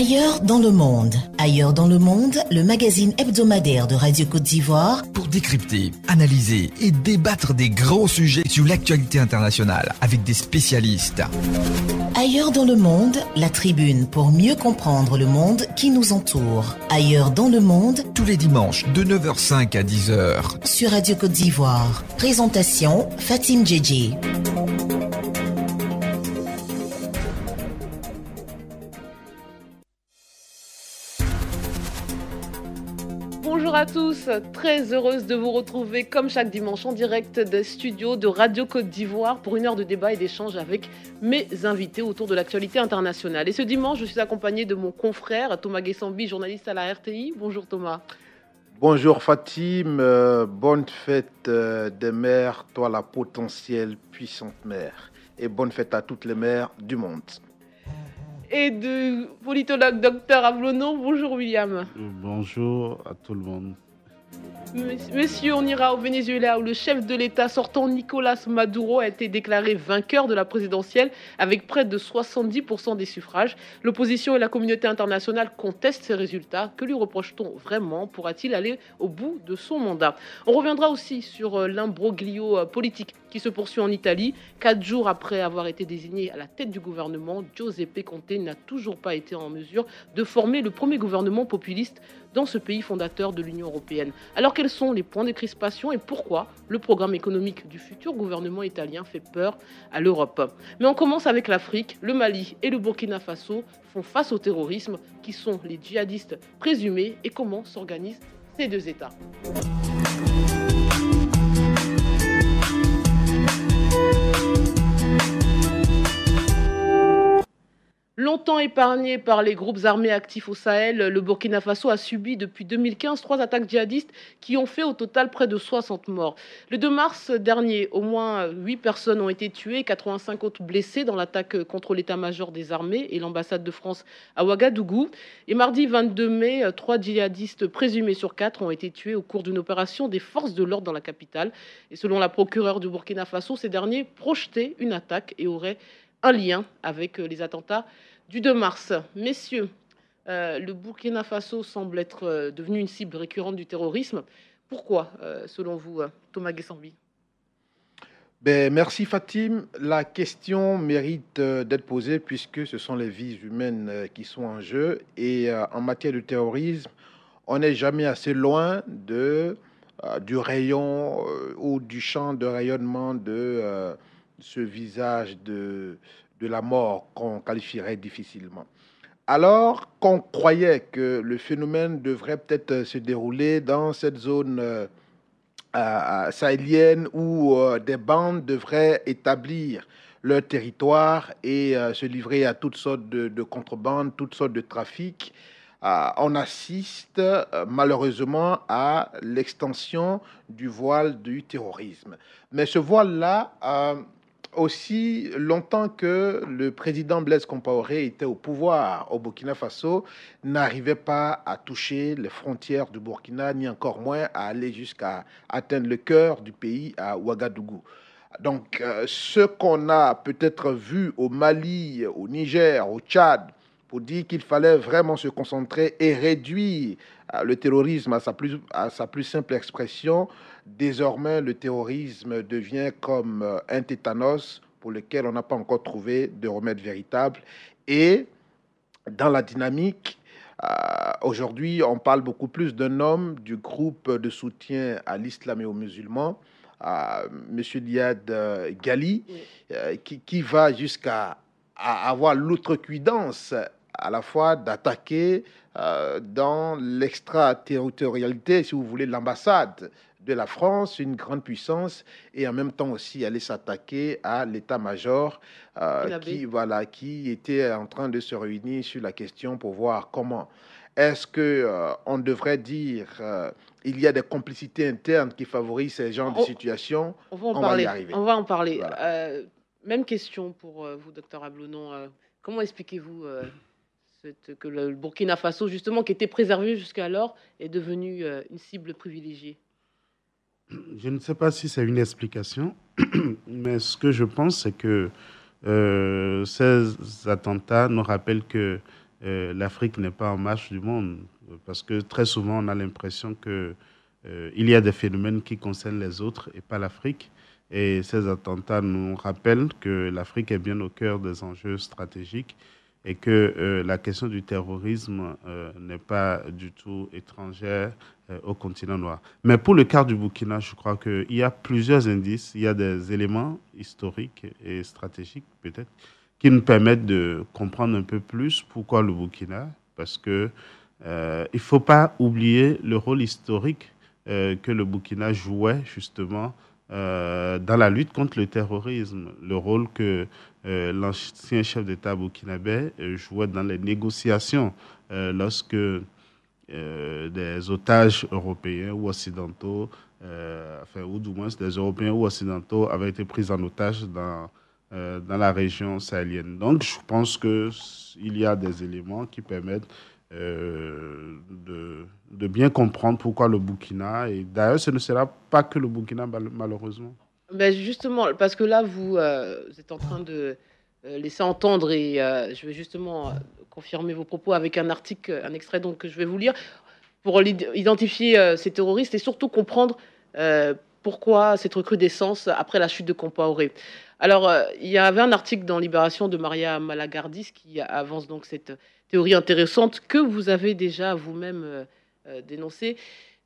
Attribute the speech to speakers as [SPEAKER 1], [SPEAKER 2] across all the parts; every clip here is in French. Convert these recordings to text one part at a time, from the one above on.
[SPEAKER 1] Ailleurs dans le monde. Ailleurs dans le monde, le magazine hebdomadaire de Radio Côte d'Ivoire
[SPEAKER 2] pour décrypter, analyser et débattre des grands sujets sur l'actualité internationale avec des spécialistes.
[SPEAKER 1] Ailleurs dans le monde, la tribune pour mieux comprendre le monde qui nous entoure. Ailleurs dans le monde,
[SPEAKER 2] tous les dimanches de 9h05 à 10h
[SPEAKER 1] sur Radio Côte d'Ivoire. Présentation Fatim Djedje.
[SPEAKER 3] Bonjour à tous, très heureuse de vous retrouver comme chaque dimanche en direct des studios de Radio Côte d'Ivoire pour une heure de débat et d'échange avec mes invités autour de l'actualité internationale. Et ce dimanche, je suis accompagnée de mon confrère Thomas Guessambi, journaliste à la RTI. Bonjour Thomas.
[SPEAKER 4] Bonjour Fatim, bonne fête des mères, toi la potentielle puissante mère. Et bonne fête à toutes les mères du monde.
[SPEAKER 3] Et de politologue Dr Ablonon. Bonjour William.
[SPEAKER 5] Bonjour à tout le monde.
[SPEAKER 3] Messieurs, on ira au Venezuela où le chef de l'État sortant Nicolas Maduro a été déclaré vainqueur de la présidentielle avec près de 70% des suffrages. L'opposition et la communauté internationale contestent ces résultats. Que lui reproche-t-on vraiment? Pourra-t-il aller au bout de son mandat? On reviendra aussi sur l'imbroglio politique qui se poursuit en Italie. 4 jours après avoir été désigné à la tête du gouvernement, Giuseppe Conte n'a toujours pas été en mesure de former le premier gouvernement populiste dans ce pays fondateur de l'Union européenne. Alors quels sont les points de crispation et pourquoi le programme économique du futur gouvernement italien fait peur à l'Europe? Mais on commence avec l'Afrique. Le Mali et le Burkina Faso font face au terrorisme. Qui sont les djihadistes présumés et comment s'organisent ces deux États? Longtemps épargné par les groupes armés actifs au Sahel, le Burkina Faso a subi depuis 2015 3 attaques djihadistes qui ont fait au total près de 60 morts. Le 2 mars dernier, au moins 8 personnes ont été tuées et 85 autres blessées dans l'attaque contre l'état-major des armées et l'ambassade de France à Ouagadougou. Et mardi 22 mai, 3 djihadistes présumés sur 4 ont été tués au cours d'une opération des forces de l'ordre dans la capitale. Et selon la procureure du Burkina Faso, ces derniers projetaient une attaque et auraient un lien avec les attentats du 2 mars. Messieurs, le Burkina Faso semble être devenu une cible récurrente du terrorisme. Pourquoi, selon vous, Thomas Guessambi?
[SPEAKER 4] Merci Fatim. La question mérite d'être posée puisque ce sont les vies humaines qui sont en jeu. Et en matière de terrorisme, on n'est jamais assez loin du rayon ou du champ de rayonnement de ce visage de la mort qu'on qualifierait difficilement. Alors qu'on croyait que le phénomène devrait peut-être se dérouler dans cette zone sahélienne où des bandes devraient établir leur territoire et se livrer à toutes sortes de contrebandes, toutes sortes de trafics, on assiste malheureusement à l'extension du voile du terrorisme. Mais ce voile-là, aussi longtemps que le président Blaise Compaoré était au pouvoir au Burkina Faso, n'arrivait pas à toucher les frontières du Burkina, ni encore moins à aller jusqu'à atteindre le cœur du pays, à Ouagadougou. Donc, ce qu'on a peut-être vu au Mali, au Niger, au Tchad, pour dire qu'il fallait vraiment se concentrer et réduire le terrorisme à sa plus simple expression. Désormais, le terrorisme devient comme un tétanos pour lequel on n'a pas encore trouvé de remède véritable. Et dans la dynamique, aujourd'hui, on parle beaucoup plus d'un homme du groupe de soutien à l'islam et aux musulmans, M. Liad Ghali, qui va jusqu'à avoir l'outrecuidance à la fois d'attaquer dans l'extraterritorialité, si vous voulez, l'ambassade de la France, une grande puissance, et en même temps aussi aller s'attaquer à l'état-major qui était en train de se réunir sur la question pour voir comment est-ce que on devrait dire il y a des complicités internes qui favorisent ces genres de situations.
[SPEAKER 3] On va y arriver. On va en parler.
[SPEAKER 4] Voilà.
[SPEAKER 3] Même question pour vous, docteur Ablonon. Comment expliquez-vous que le Burkina Faso, justement, qui était préservé jusqu'alors, est devenu une cible privilégiée?
[SPEAKER 5] Je ne sais pas si c'est une explication, mais ce que je pense, c'est que ces attentats nous rappellent que l'Afrique n'est pas en marche du monde. Parce que très souvent, on a l'impression que il y a des phénomènes qui concernent les autres et pas l'Afrique. Et ces attentats nous rappellent que l'Afrique est bien au cœur des enjeux stratégiques et que la question du terrorisme n'est pas du tout étrangère au continent noir. Mais pour le cas du Burkina, je crois qu'il y a plusieurs indices, il y a des éléments historiques et stratégiques peut-être qui nous permettent de comprendre un peu plus pourquoi le Burkina, parce que il ne faut pas oublier le rôle historique que le Burkina jouait justement dans la lutte contre le terrorisme, le rôle que l'ancien chef d'État burkinabé jouait dans les négociations lorsque des otages européens ou occidentaux, ou du moins des Européens ou occidentaux avaient été pris en otage dans la région sahélienne. Donc je pense qu'il y a des éléments qui permettent de bien comprendre pourquoi le Burkina. Et d'ailleurs, ce ne sera pas que le Burkina, malheureusement.
[SPEAKER 3] Ben justement, parce que là, vous êtes en train de laisser entendre, et je vais justement confirmer vos propos avec un article, un extrait donc, que je vais vous lire, pour identifier ces terroristes et surtout comprendre pourquoi cette recrudescence après la chute de Compaoré. Alors, il y avait un article dans Libération de Maria Malagardis qui avance donc cette théorie intéressante que vous avez déjà vous-même dénoncée.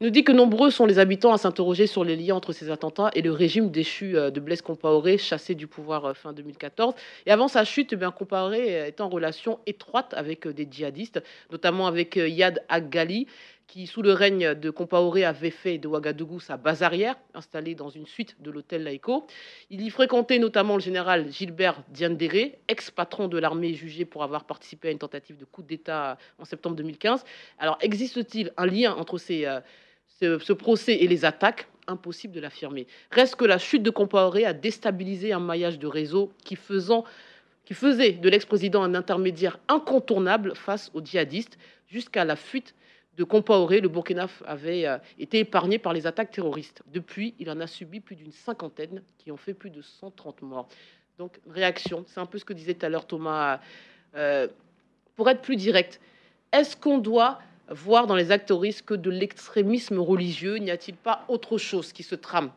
[SPEAKER 3] Il nous dit que nombreux sont les habitants à s'interroger sur les liens entre ces attentats et le régime déchu de Blaise Compaoré, chassé du pouvoir fin 2014. Et avant sa chute, Compaoré est en relation étroite avec des djihadistes, notamment avec Yad Ag-Ghali, qui, sous le règne de Compaoré, avait fait de Ouagadougou sa base arrière, installée dans une suite de l'hôtel Laïko. Il y fréquentait notamment le général Gilbert Diendéré, ex-patron de l'armée jugé pour avoir participé à une tentative de coup d'État en septembre 2015. Alors, existe-t-il un lien entre ce procès et les attaques? Impossible de l'affirmer. Reste que la chute de Compaoré a déstabilisé un maillage de réseau qui faisait de l'ex-président un intermédiaire incontournable face aux djihadistes. Jusqu'à la fuite de Compaoré, le Burkina avait été épargné par les attaques terroristes. Depuis, il en a subi plus d'une cinquantaine qui ont fait plus de 130 morts. Donc, réaction, c'est un peu ce que disait tout à l'heure Thomas. Pour être plus direct, est-ce qu'on doit voir dans les actes terroristes que de l'extrémisme religieux? N'y a-t-il pas autre chose qui se trame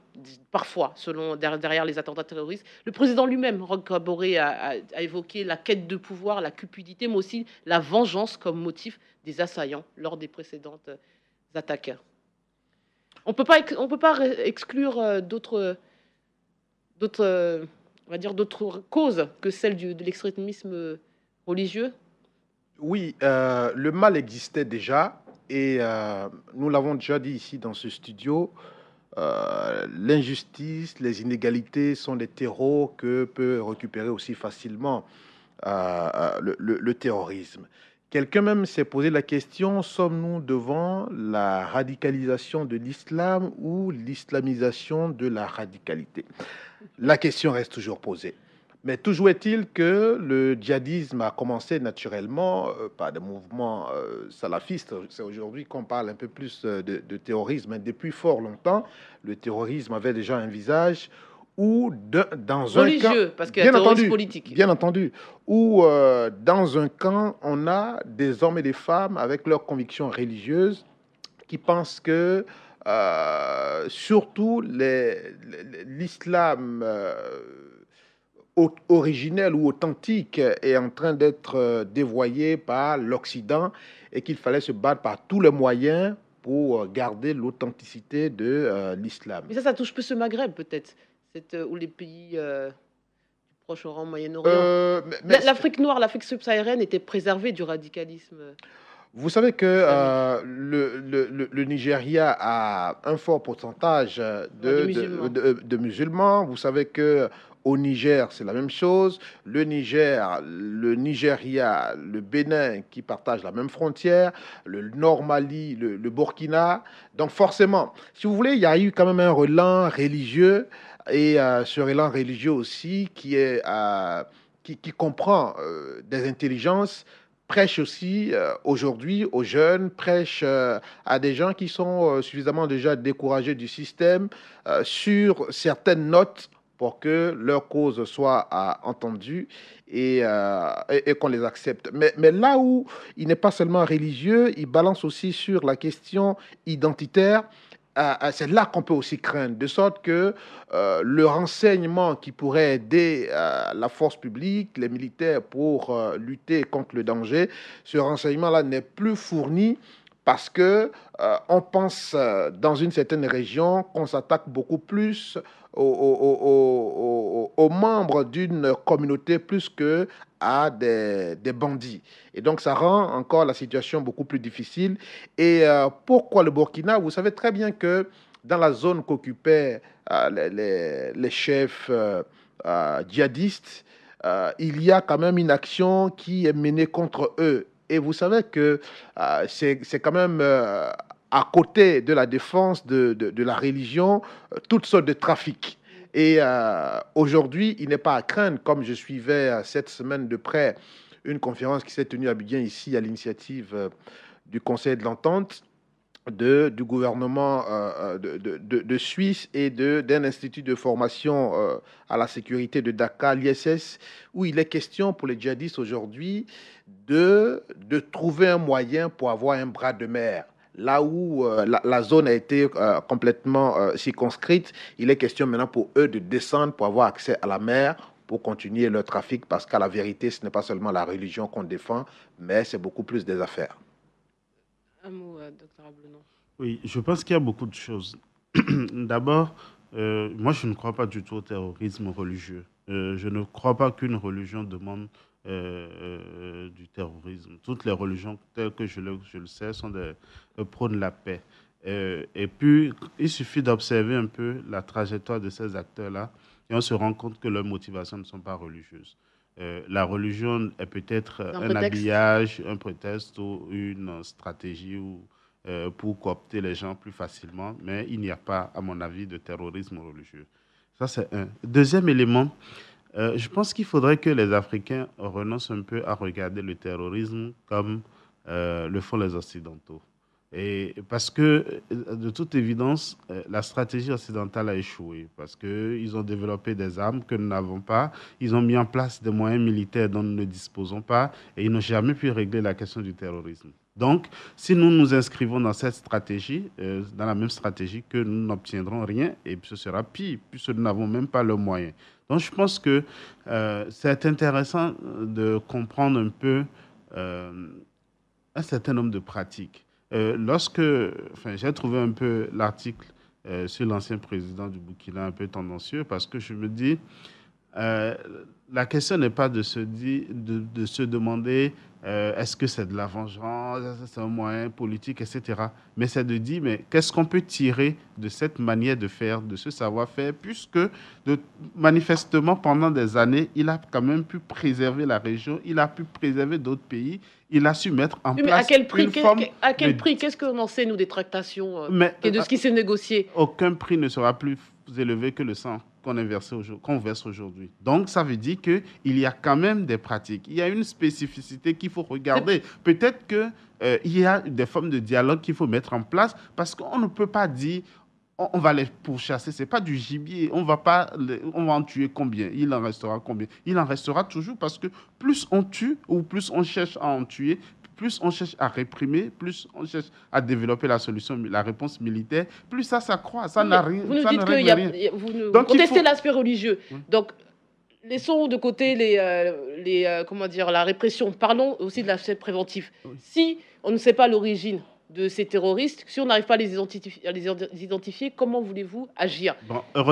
[SPEAKER 3] parfois derrière les attentats terroristes? Le président lui-même, Roch Kaboré, a évoqué la quête de pouvoir, la cupidité, mais aussi la vengeance comme motif des assaillants lors des précédentes attaques. On peut pas exclure d'autres causes que celle de l'extrémisme religieux.
[SPEAKER 4] Oui, le mal existait déjà et nous l'avons déjà dit ici dans ce studio. L'injustice, les inégalités sont des terreaux que peut récupérer aussi facilement le terrorisme. Quelqu'un même s'est posé la question, sommes-nous devant la radicalisation de l'islam ou l'islamisation de la radicalité? La question reste toujours posée. Mais toujours est-il que le djihadisme a commencé naturellement par des mouvements salafistes. C'est aujourd'hui qu'on parle un peu plus de terrorisme. Mais depuis fort longtemps, le terrorisme avait déjà un visage ou dans
[SPEAKER 3] religieux,
[SPEAKER 4] un camp,
[SPEAKER 3] parce qu'il y a terrorisme politique.
[SPEAKER 4] Bien entendu. Ou dans un camp, on a des hommes et des femmes avec leurs convictions religieuses qui pensent que surtout l'islam originel ou authentique est en train d'être dévoyé par l'Occident et qu'il fallait se battre par tous les moyens pour garder l'authenticité de l'islam.
[SPEAKER 3] Mais ça touche plus ce Maghreb peut-être, ou les pays du Proche-Orient, Moyen-Orient. L'Afrique noire, l'Afrique subsaharienne était préservée du radicalisme.
[SPEAKER 4] Vous savez que le Nigeria a un fort pourcentage de musulmans. Vous savez que au Niger, c'est la même chose. Le Niger, le Nigeria, le Bénin qui partagent la même frontière, le Nord Mali, le Burkina. Donc forcément, si vous voulez, il y a eu quand même un relent religieux et ce relent religieux aussi qui comprend des intelligences, prêche aussi aujourd'hui aux jeunes, prêche à des gens qui sont suffisamment déjà découragés du système sur certaines notes. pour que leur cause soit entendue et qu'on les accepte. Mais là où il n'est pas seulement religieux, il balance aussi sur la question identitaire. C'est là qu'on peut aussi craindre, de sorte que le renseignement qui pourrait aider la force publique, les militaires pour lutter contre le danger, ce renseignement-là n'est plus fourni parce que on pense dans une certaine région qu'on s'attaque beaucoup plus aux membres d'une communauté plus que à des bandits. Et donc, ça rend encore la situation beaucoup plus difficile. Et pourquoi le Burkina? Vous savez très bien que dans la zone qu'occupaient les chefs djihadistes, il y a quand même une action qui est menée contre eux. Et vous savez que c'est quand même à côté de la défense de la religion, toutes sortes de trafics. Et aujourd'hui, il n'est pas à craindre, comme je suivais cette semaine de près une conférence qui s'est tenue à Abidjan, ici, à l'initiative du Conseil de l'Entente, du gouvernement de Suisse et d'un institut de formation à la sécurité de Dakar, l'ISS, où il est question pour les djihadistes aujourd'hui de trouver un moyen pour avoir un bras de mer. Là où la zone a été complètement circonscrite, il est question maintenant pour eux de descendre pour avoir accès à la mer, pour continuer leur trafic, parce qu'à la vérité, ce n'est pas seulement la religion qu'on défend, mais c'est beaucoup plus des affaires.
[SPEAKER 3] Un mot, docteur Ablenon.
[SPEAKER 5] Oui, je pense qu'il y a beaucoup de choses. D'abord, moi, je ne crois pas du tout au terrorisme religieux. Je ne crois pas qu'une religion demande du terrorisme. Toutes les religions, telles que je le sais, sont prônent la paix. Et puis, il suffit d'observer un peu la trajectoire de ces acteurs-là et on se rend compte que leurs motivations ne sont pas religieuses. La religion est peut-être un habillage, un prétexte ou une stratégie pour coopter les gens plus facilement, mais il n'y a pas, à mon avis, de terrorisme religieux. Ça, c'est un. Deuxième élément, je pense qu'il faudrait que les Africains renoncent un peu à regarder le terrorisme comme le font les Occidentaux. Et parce que, de toute évidence, la stratégie occidentale a échoué parce qu'ils ont développé des armes que nous n'avons pas, ils ont mis en place des moyens militaires dont nous ne disposons pas et ils n'ont jamais pu régler la question du terrorisme. Donc, si nous nous inscrivons dans cette stratégie, dans la même stratégie, que nous n'obtiendrons rien et ce sera pire puisque nous n'avons même pas le moyen. Donc, je pense que c'est intéressant de comprendre un peu un certain nombre de pratiques. J'ai trouvé un peu l'article sur l'ancien président du Burkina un peu tendancieux parce que je me dis, la question n'est pas de se demander est-ce que c'est de la vengeance, c'est un moyen politique, etc. Mais c'est de dire, mais qu'est-ce qu'on peut tirer de cette manière de faire, de ce savoir-faire, puisque manifestement, pendant des années, il a quand même pu préserver la région, il a pu préserver d'autres pays, il a su mettre en place
[SPEAKER 3] à quel prix qu'est-ce qu'on en sait, nous, des tractations et de ce qui s'est négocié?
[SPEAKER 5] Aucun prix ne sera plus élevé que le sang qu'on verse aujourd'hui. Donc, ça veut dire qu'il y a quand même des pratiques. Il y a une spécificité qu'il faut regarder. Peut-être qu'il y a des formes de dialogue qu'il faut mettre en place parce qu'on ne peut pas dire on va les pourchasser. Ce n'est pas du gibier. On va en tuer combien? Il en restera combien? Il en restera toujours parce que plus on tue ou plus on cherche à en tuer, plus on cherche à réprimer, plus on cherche à développer la réponse militaire, plus ça s'accroît. Ça n'a rien.
[SPEAKER 3] Vous nous dites que vous contestez l'aspect religieux. Oui. Donc, laissons de côté la répression. Parlons aussi de l'aspect préventif. Oui. Si on ne sait pas l'origine de ces terroristes, si on n'arrive pas à les identifier, comment voulez-vous agir?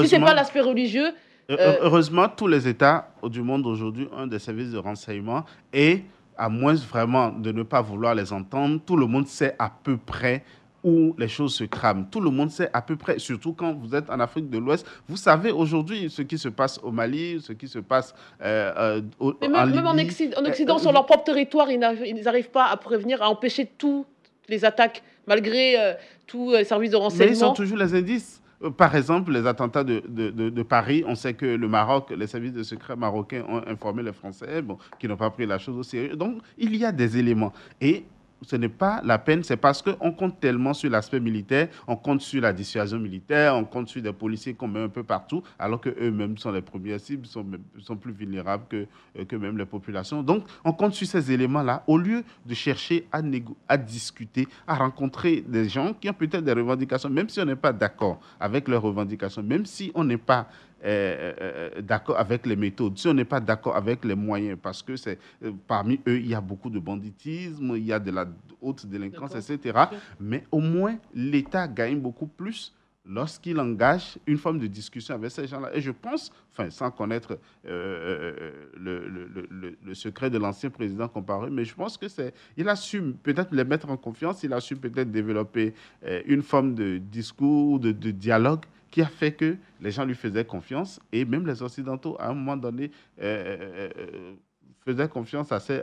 [SPEAKER 3] Si ce n'est pas l'aspect religieux...
[SPEAKER 5] Heureusement, tous les États du monde aujourd'hui ont des services de renseignement et à moins vraiment de ne pas vouloir les entendre, tout le monde sait à peu près où les choses se crament. Tout le monde sait à peu près, surtout quand vous êtes en Afrique de l'Ouest. Vous savez aujourd'hui ce qui se passe au Mali, ce qui se passe en Libye.
[SPEAKER 3] Même en Occident, sur leur propre territoire, ils n'arrivent pas à prévenir, à empêcher toutes les attaques, malgré tous les services de renseignement.
[SPEAKER 5] Mais ils ont toujours les indices. Par exemple, les attentats de Paris, on sait que le Maroc, les services de secret marocains ont informé les Français qui n'ont pas pris la chose au sérieux. Donc, il y a des éléments. Et ce n'est pas la peine, c'est parce qu'on compte tellement sur l'aspect militaire, on compte sur la dissuasion militaire, on compte sur des policiers qu'on met un peu partout, alors qu'eux-mêmes sont les premières cibles, sont plus vulnérables que même les populations. Donc, on compte sur ces éléments-là, au lieu de chercher à discuter, à rencontrer des gens qui ont peut-être des revendications, même si on n'est pas d'accord avec leurs revendications, même si on n'est pas d'accord avec les méthodes, si on n'est pas d'accord avec les moyens, parce que parmi eux, il y a beaucoup de banditisme, il y a de la haute délinquance, etc. Mais au moins, l'État gagne beaucoup plus lorsqu'il engage une forme de discussion avec ces gens-là. Et je pense, sans connaître le secret de l'ancien président comparé, mais je pense qu'il a su peut-être les mettre en confiance, il a su peut-être développer une forme de discours, de dialogue, qui a fait que les gens lui faisaient confiance, et même les Occidentaux, à un moment donné, faisaient confiance à ces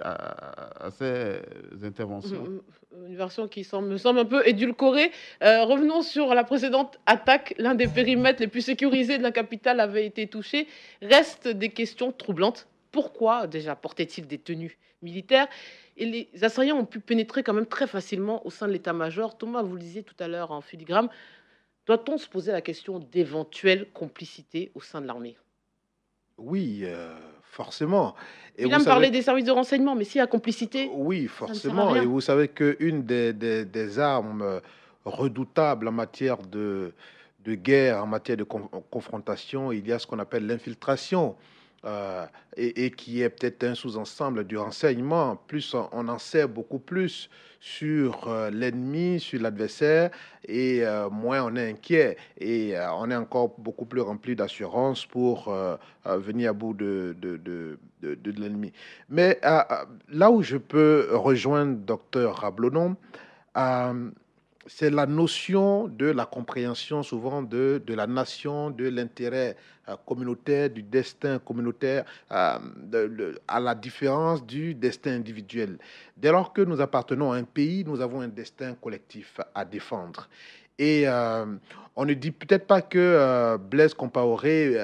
[SPEAKER 5] interventions.
[SPEAKER 3] Une version qui me semble un peu édulcorée. Revenons sur la précédente attaque. L'un des périmètres les plus sécurisés de la capitale avait été touché. Restent des questions troublantes. Pourquoi, déjà, portaient-ils des tenues militaires? Et les assaillants ont pu pénétrer quand même très facilement au sein de l'état-major. Thomas, vous le disiez tout à l'heure en filigrane. Doit-on se poser la question d'éventuelle complicité au sein de l'armée?
[SPEAKER 4] Oui, forcément.
[SPEAKER 3] Et il me parlait des services de renseignement, mais s'il y a complicité,
[SPEAKER 4] oui, forcément. Et vous savez qu'une des armes redoutables en matière de guerre, en matière de confrontation, il y a ce qu'on appelle l'infiltration. Et qui est peut-être un sous-ensemble du renseignement. Plus on en sait beaucoup plus sur l'ennemi, sur l'adversaire, et moins on est inquiet. Et on est encore beaucoup plus rempli d'assurance pour venir à bout de l'ennemi. Mais là où je peux rejoindre Dr Rablonon, c'est la notion de la compréhension souvent de la nation, de l'intérêt communautaire, du destin communautaire, à la différence du destin individuel. Dès lors que nous appartenons à un pays, nous avons un destin collectif à défendre. Et on ne dit peut-être pas que Blaise Compaoré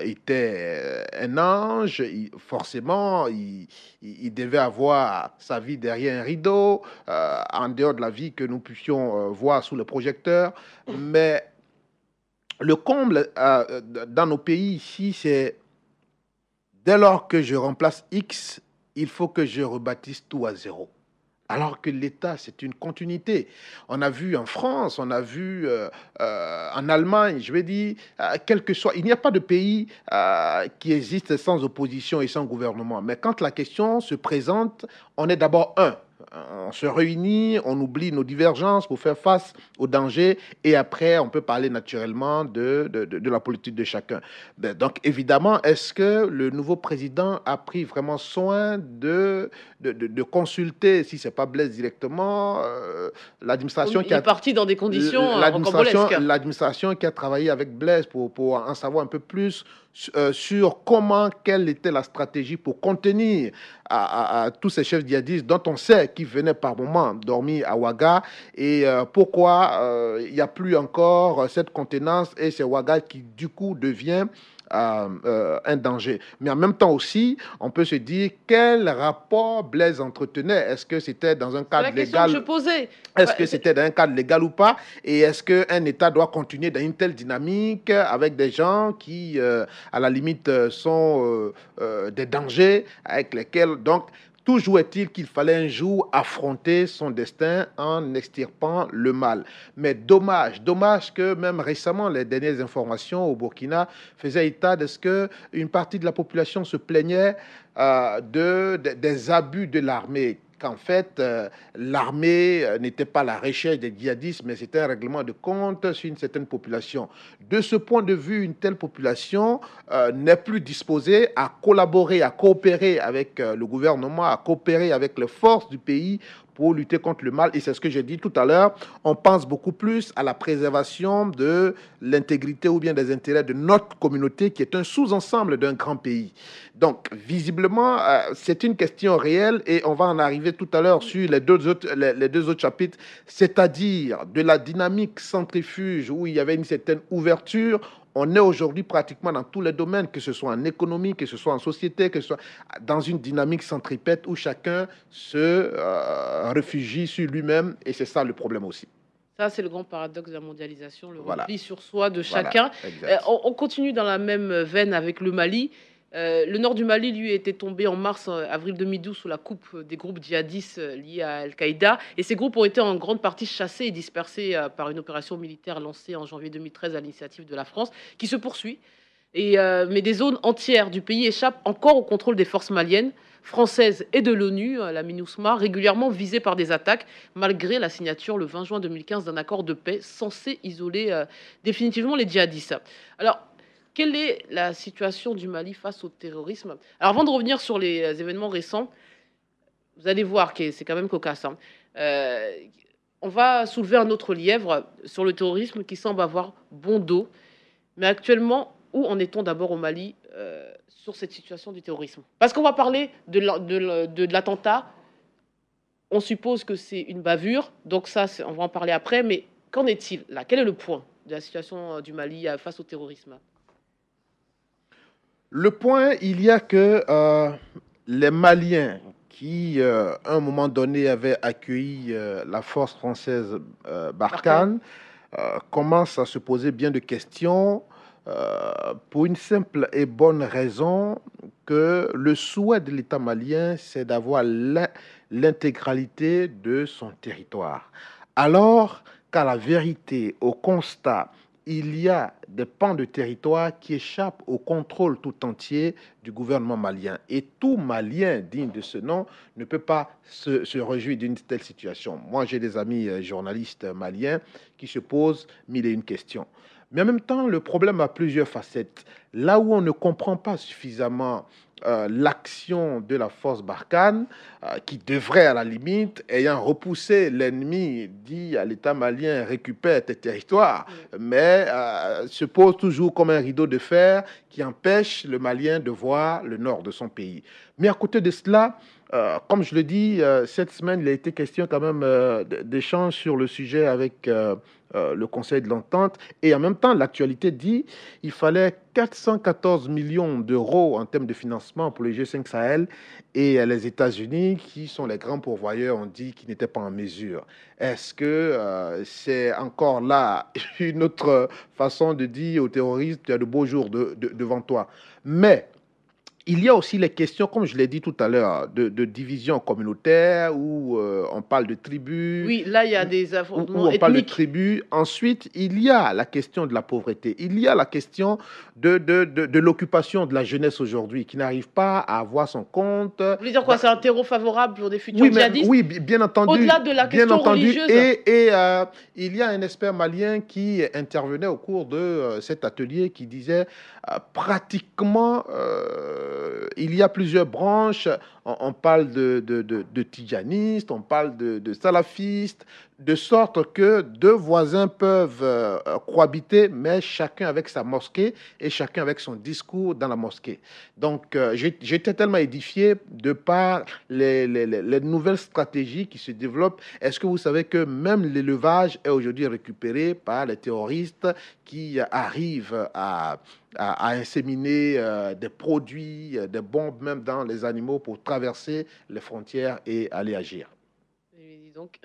[SPEAKER 4] était un ange. Forcément, il devait avoir sa vie derrière un rideau, en dehors de la vie que nous puissions voir sous le projecteur. Mais le comble dans nos pays ici, c'est dès lors que je remplace X, il faut que je rebâtisse tout à zéro. Alors que l'État, c'est une continuité. On a vu en France, on a vu en Allemagne, je vais dire, quel que soit, il n'y a pas de pays qui existe sans opposition et sans gouvernement. Mais quand la question se présente, on est d'abord un. On se réunit, on oublie nos divergences pour faire face aux dangers et après, on peut parler naturellement de la politique de chacun. Donc, évidemment, est-ce que le nouveau président a pris vraiment soin de consulter, si ce n'est pas Blaise directement, l'administration qui
[SPEAKER 3] est parti dans des conditions rocambolesques.
[SPEAKER 4] L'administration qui a travaillé avec Blaise pour en savoir un peu plus sur quelle était la stratégie pour contenir à tous ces chefs djihadistes dont on sait qu'ils venaient par moments dormir à Ouaga et pourquoi il n'y a plus encore cette contenance et c'est Ouaga qui du coup devient un danger. Mais en même temps aussi, on peut se dire quel rapport Blaise entretenait. Est-ce que c'était dans un cadre légal?
[SPEAKER 3] Que je posais.
[SPEAKER 4] Est-ce que c'était dans un cadre légal ou pas? Et est-ce qu'un État doit continuer dans une telle dynamique avec des gens qui, à la limite, sont des dangers avec lesquels... Donc, toujours est-il qu'il fallait un jour affronter son destin en extirpant le mal. Mais dommage que même récemment, les dernières informations au Burkina faisaient état de ce qu'une partie de la population se plaignait des abus de l'armée. Qu'en fait, l'armée n'était pas la recherche des djihadistes, mais c'était un règlement de compte sur une certaine population. De ce point de vue, une telle population n'est plus disposée à collaborer, à coopérer avec le gouvernement, à coopérer avec les forces du pays pour lutter contre le mal. Et c'est ce que j'ai dit tout à l'heure, on pense beaucoup plus à la préservation de l'intégrité ou bien des intérêts de notre communauté qui est un sous-ensemble d'un grand pays. Donc, visiblement, c'est une question réelle et on va en arriver tout à l'heure sur les deux autres chapitres, c'est-à-dire de la dynamique centrifuge où il y avait une certaine ouverture. On est aujourd'hui pratiquement dans tous les domaines, que ce soit en économie, que ce soit en société, que ce soit dans une dynamique centripète où chacun se réfugie sur lui-même, et c'est ça le problème aussi.
[SPEAKER 3] Ça, c'est le grand paradoxe de la mondialisation, le
[SPEAKER 4] Voilà.
[SPEAKER 3] repli sur soi de
[SPEAKER 4] Voilà,
[SPEAKER 3] chacun.
[SPEAKER 4] exact.
[SPEAKER 3] On continue dans la même veine avec le Mali. Le nord du Mali, lui, était tombé en avril 2012 sous la coupe des groupes djihadistes liés à Al-Qaïda. Et ces groupes ont été en grande partie chassés et dispersés par une opération militaire lancée en janvier 2013 à l'initiative de la France, qui se poursuit. Mais des zones entières du pays échappent encore au contrôle des forces maliennes, françaises et de l'ONU, la MINUSMA, régulièrement visées par des attaques, malgré la signature le 20 juin 2015 d'un accord de paix censé isoler définitivement les djihadistes. Alors, quelle est la situation du Mali face au terrorisme? Alors, avant de revenir sur les événements récents, vous allez voir que c'est quand même cocasse. On va soulever un autre lièvre sur le terrorisme qui semble avoir bon dos. Mais actuellement, où en est-on d'abord au Mali sur cette situation du terrorisme? Parce qu'on va parler de l'attentat. On suppose que c'est une bavure. Donc ça, on va en parler après. Mais qu'en est-il là? Quel est le point de la situation du Mali face au terrorisme?
[SPEAKER 4] Le point, il y a que les Maliens qui, à un moment donné, avaient accueilli la force française Barkhane, commencent à se poser bien de questions pour une simple et bonne raison que le souhait de l'État malien, c'est d'avoir l'intégralité de son territoire. Alors qu'à la vérité, au constat, il y a des pans de territoire qui échappent au contrôle tout entier du gouvernement malien. Et tout Malien digne de ce nom ne peut pas se réjouir d'une telle situation. Moi, j'ai des amis journalistes maliens qui se posent mille et une questions. Mais en même temps, le problème a plusieurs facettes. Là où on ne comprend pas suffisamment l'action de la force Barkhane, qui devrait, à la limite, ayant repoussé l'ennemi, dit à l'État malien, récupère tes territoires, mais se pose toujours comme un rideau de fer qui empêche le Malien de voir le nord de son pays. Mais à côté de cela, comme je le dis, cette semaine, il a été question quand même d'échanges sur le sujet avec le Conseil de l'Entente. Et en même temps, l'actualité dit qu'il fallait 414 millions d'euros en termes de financement pour le G5 Sahel. Et les États-Unis, qui sont les grands pourvoyeurs, ont dit qu'ils n'étaient pas en mesure. Est-ce que c'est encore là une autre façon de dire aux terroristes, tu as de beaux jours devant toi? Mais il y a aussi les questions, comme je l'ai dit tout à l'heure, de division communautaire, où on parle de tribus.
[SPEAKER 3] Oui, là, il y a des affrontements
[SPEAKER 4] où on parle de
[SPEAKER 3] ethniques.
[SPEAKER 4] tribus. Ensuite, il y a la question de la pauvreté. Il y a la question de l'occupation de la jeunesse aujourd'hui, qui n'arrive pas à avoir son compte.
[SPEAKER 3] Vous voulez dire quoi? C'est un terreau favorable pour des futurs djihadistes?
[SPEAKER 4] Oui, bien entendu.
[SPEAKER 3] Au-delà de la question religieuse.
[SPEAKER 4] Et il y a un expert malien qui intervenait au cours de cet atelier qui disait pratiquement, il y a plusieurs branches. On parle de tidjanistes, on parle de salafistes, de sorte que deux voisins peuvent cohabiter, mais chacun avec sa mosquée et chacun avec son discours dans la mosquée. Donc, j'étais tellement édifié de par les nouvelles stratégies qui se développent. Est-ce que vous savez que même l'élevage est aujourd'hui récupéré par les terroristes qui arrivent à inséminer des produits, des bombes même dans les animaux pour traverser les frontières et aller agir?
[SPEAKER 3] Donc,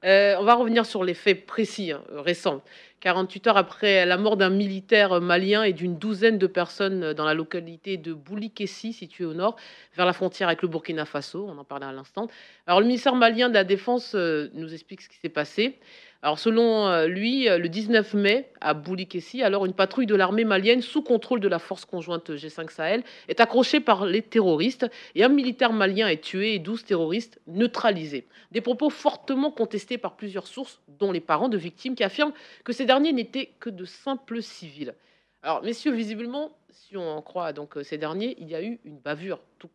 [SPEAKER 3] on va revenir sur les faits précis, récents. 48 heures après la mort d'un militaire malien et d'une douzaine de personnes dans la localité de Boulikessi, située au nord, vers la frontière avec le Burkina Faso, on en parlait à l'instant. Alors, le ministère malien de la Défense nous explique ce qui s'est passé. Alors, selon lui, le 19 mai, à Boulikessi, alors une patrouille de l'armée malienne sous contrôle de la force conjointe G5 Sahel est accrochée par les terroristes et un militaire malien est tué et 12 terroristes neutralisés. Des propos fortement contestés par plusieurs sources, dont les parents de victimes, qui affirment que ces derniers n'étaient que de simples civils. Alors, messieurs, visiblement, si on en croit donc ces derniers, il y a eu une bavure, tout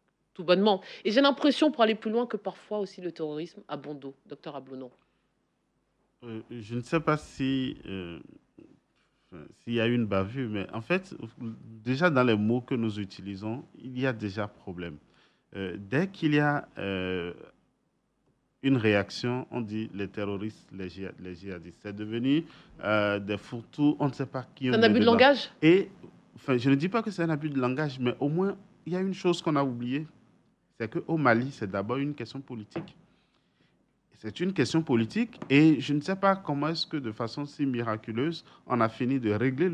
[SPEAKER 3] bonnement. Et j'ai l'impression, pour aller plus loin, que parfois aussi le terrorisme a bon dos. Docteur Ablonon.
[SPEAKER 5] Je ne sais pas si s'il y a eu une bavure, mais en fait, déjà dans les mots que nous utilisons, il y a déjà problème. Dès qu'il y a une réaction, on dit les terroristes, les djihadistes. C'est devenu des fourre-tout, on ne sait pas qui on est
[SPEAKER 3] un abus de
[SPEAKER 5] dedans.
[SPEAKER 3] langage?
[SPEAKER 5] Et enfin, je ne dis pas que c'est un abus de langage, mais au moins, il y a une chose qu'on a oubliée, c'est qu'au Mali, c'est d'abord une question politique. C'est une question politique et je ne sais pas comment est-ce que de façon si miraculeuse, on a fini de régler